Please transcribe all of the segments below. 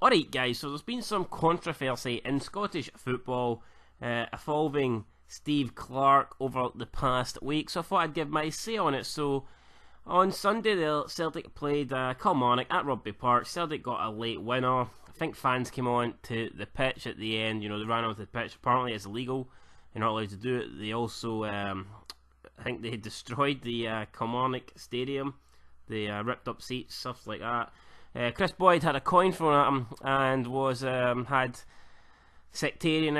Alright guys, so there's been some controversy in Scottish football involving Steve Clarke over the past week, so I thought I'd give my say on it. So on Sunday the Celtic played Kilmarnock at Rugby Park. Celtic got a late winner. I think fans came on to the pitch at the end, they ran onto the pitch. Apparently it's illegal, you're not allowed to do it. They also, I think they destroyed the Kilmarnock stadium. They ripped up seats, stuff like that. Chris Boyd had a coin thrown at him and was had sectarian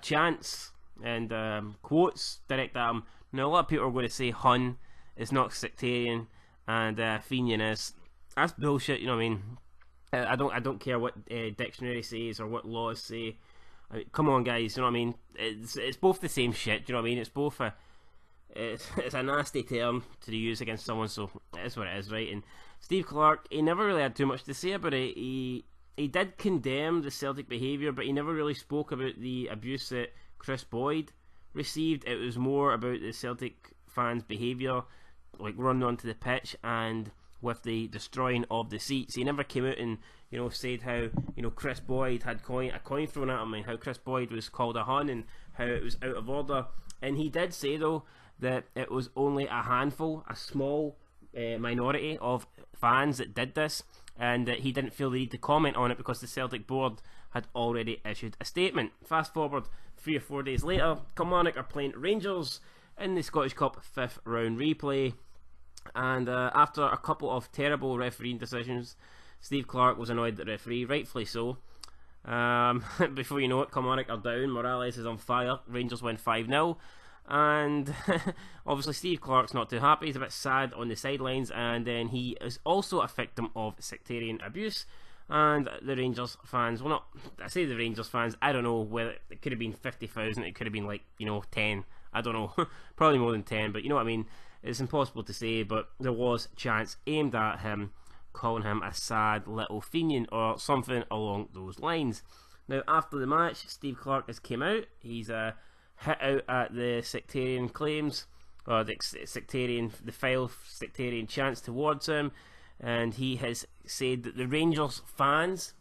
chants and quotes directed at him. Now a lot of people are going to say Hun is not sectarian and Fenian is. That's bullshit. You know what I mean? I don't care what dictionary says or what laws say. I mean, come on, guys. You know what I mean? It's both the same shit. You know what I mean? It's both it's a nasty term to use against someone, so it is what it is, right? And Steve Clarke, he never really had too much to say about it. He did condemn the Celtic behaviour, but he never really spoke about the abuse that Chris Boyd received. It was more about the Celtic fans' behaviour, like running onto the pitch and with the destroying of the seats. He never came out and said how Chris Boyd had a coin thrown at him and how Chris Boyd was called a Hun and how it was out of order. And he did say though that it was only a handful, a small minority of fans that did this, and that he didn't feel the need to comment on it because the Celtic board had already issued a statement. Fast forward 3 or 4 days later, Kilmarnock are playing Rangers in the Scottish Cup 5th round replay, and after a couple of terrible refereeing decisions, Steve Clarke was annoyed at the referee, rightfully so. Before you know it, Kilmarnock are down, Morales is on fire, Rangers win 5-0. And obviously Steve Clarke's not too happy, he's a bit sad on the sidelines, and then he is also a victim of sectarian abuse. And the Rangers fans, well, not, I say the Rangers fans, I don't know whether it could have been 50,000, it could have been like 10, I don't know, probably more than 10, but you know what I mean, it's impossible to say. But there was chants aimed at him, calling him a sad little Fenian or something along those lines. Now after the match, Steve Clarke has came out, he's hit out at the sectarian claims, or the foul sectarian chants towards him, and he has said that the Rangers fans,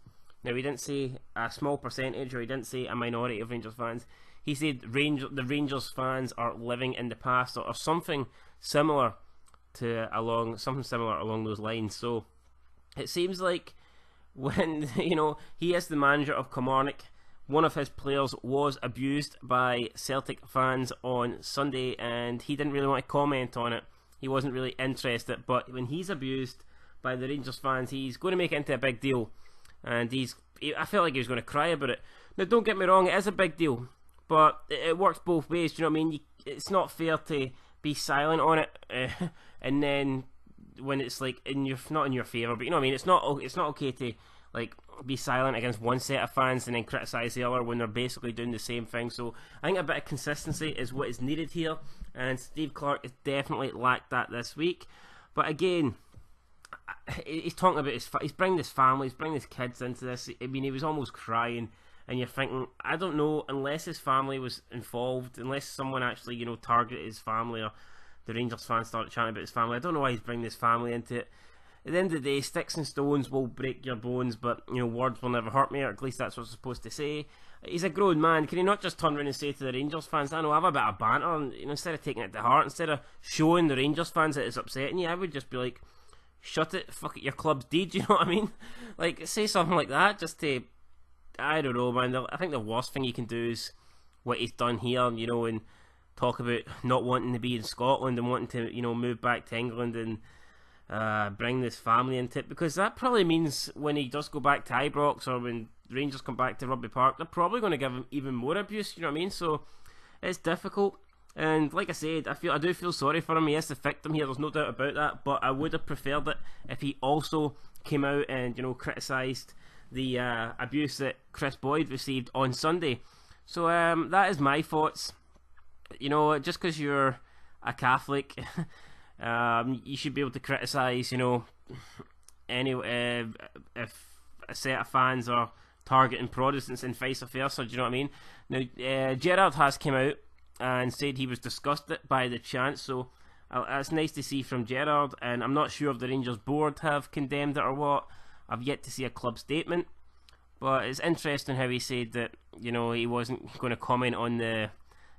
now he didn't say a small percentage or he didn't say a minority of Rangers fans, he said the Rangers fans are living in the past, or something similar along those lines. So it seems like when he is the manager of Kilmarnock, one of his players was abused by Celtic fans on Sunday and he didn't really want to comment on it. He wasn't really interested, but when he's abused by the Rangers fans, he's going to make it into a big deal, and I felt like he was going to cry about it. Now don't get me wrong, it is a big deal, but it works both ways. Do you know what I mean? It's not fair to be silent on it and then when it's like not in your favour, but you know what I mean, it's not okay to like be silent against one set of fans and then criticise the other when they're basically doing the same thing. So I think a bit of consistency is what is needed here, and Steve Clarke has definitely lacked that this week. But again, he's talking about he's bringing his family, he's bringing his kids into this. I mean, he was almost crying, and you're thinking, I don't know, unless his family was involved, unless someone actually targeted his family, or the Rangers fans started chatting about his family, I don't know why he's bringing his family into it. At the end of the day, sticks and stones will break your bones, but words will never hurt me, or at least that's what I'm supposed to say. He's a grown man. Can he not just turn around and say to the Rangers fans, I know, have a bit of banter, and instead of taking it to heart, instead of showing the Rangers fans that it's upsetting you, I would just be like, shut it, fuck it, your club's deed, you know what I mean? Like, say something like that, just to, I don't know, man. I think the worst thing you can do is what he's done here, and talk about not wanting to be in Scotland and wanting to, move back to England and bring this family into it, because that probably means when he does go back to Ibrox, or when Rangers come back to Rugby Park, they're probably going to give him even more abuse, you know what I mean? So it's difficult, and like I said, I do feel sorry for him. He is the victim here, there's no doubt about that, but I would have preferred it if he also came out and criticised the abuse that Chris Boyd received on Sunday. So that is my thoughts. Just because you're a Catholic you should be able to criticise, if a set of fans are targeting Protestants and vice versa. Do you know what I mean? Now, Gerrard has come out and said he was disgusted by the chant, so that's nice to see from Gerrard, and I'm not sure if the Rangers board have condemned it or what. I've yet to see a club statement. But it's interesting how he said that, you know, he wasn't going to comment on the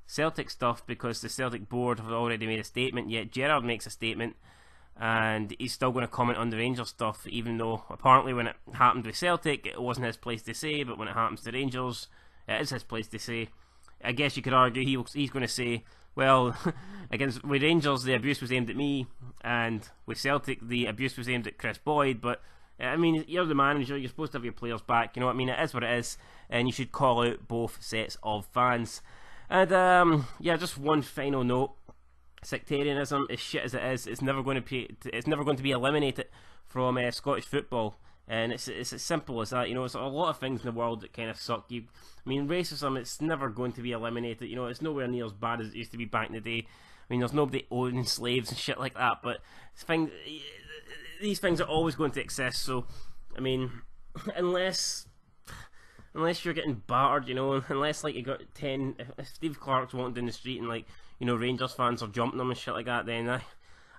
Celtic stuff because the Celtic board have already made a statement, yet Gerrard makes a statement and he's still going to comment on the Rangers stuff, even though apparently when it happened with Celtic it wasn't his place to say, but when it happens to Rangers it is his place to say. I guess you could argue he's going to say, well, with Rangers the abuse was aimed at me, and with Celtic the abuse was aimed at Chris Boyd, but I mean, you're the manager, you're supposed to have your players back, you know what I mean? It is what it is, and you should call out both sets of fans. And yeah, just one final note: sectarianism, as shit as it is, it's never going to be eliminated from Scottish football, and it's as simple as that. You know, it's a lot of things in the world that kind of suck. I mean, racism, it's never going to be eliminated. You know, it's nowhere near as bad as it used to be back in the day. I mean, there's nobody owning slaves and shit like that, but these things are always going to exist. So, I mean, unless you're getting battered, you know, unless like you got 10, if Steve Clarke's walking down the street and like, you know, Rangers fans are jumping him and shit like that, then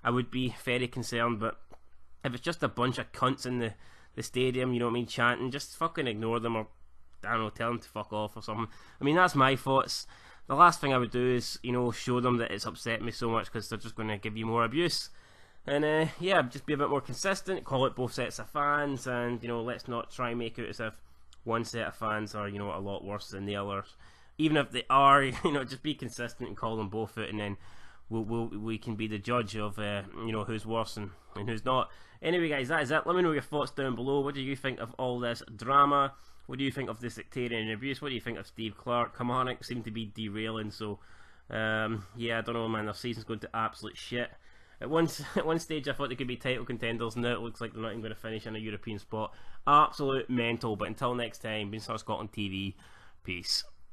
I would be very concerned. But if it's just a bunch of cunts in the stadium, you know what I mean, chanting, just fucking ignore them, or I don't know, tell them to fuck off or something. I mean, that's my thoughts. The last thing I would do is, you know, show them that it's upset me so much, because they're just going to give you more abuse. And yeah, just be a bit more consistent, call out both sets of fans, and, you know, let's not try and make it as if one set of fans are, you know, a lot worse than the others. Even if they are, you know, just be consistent and call them both out, and then we can be the judge of, you know, who's worse and who's not. Anyway, guys, that is it. Let me know your thoughts down below. What do you think of all this drama? What do you think of the sectarian abuse? What do you think of Steve Clarke? Kilmarnock seem to be derailing, so yeah, I don't know, man. Their season's going to absolute shit. At one stage I thought they could be title contenders, now it looks like they're not even going to finish in a European spot. Absolute mental. But until next time, been Scotland TV. Peace.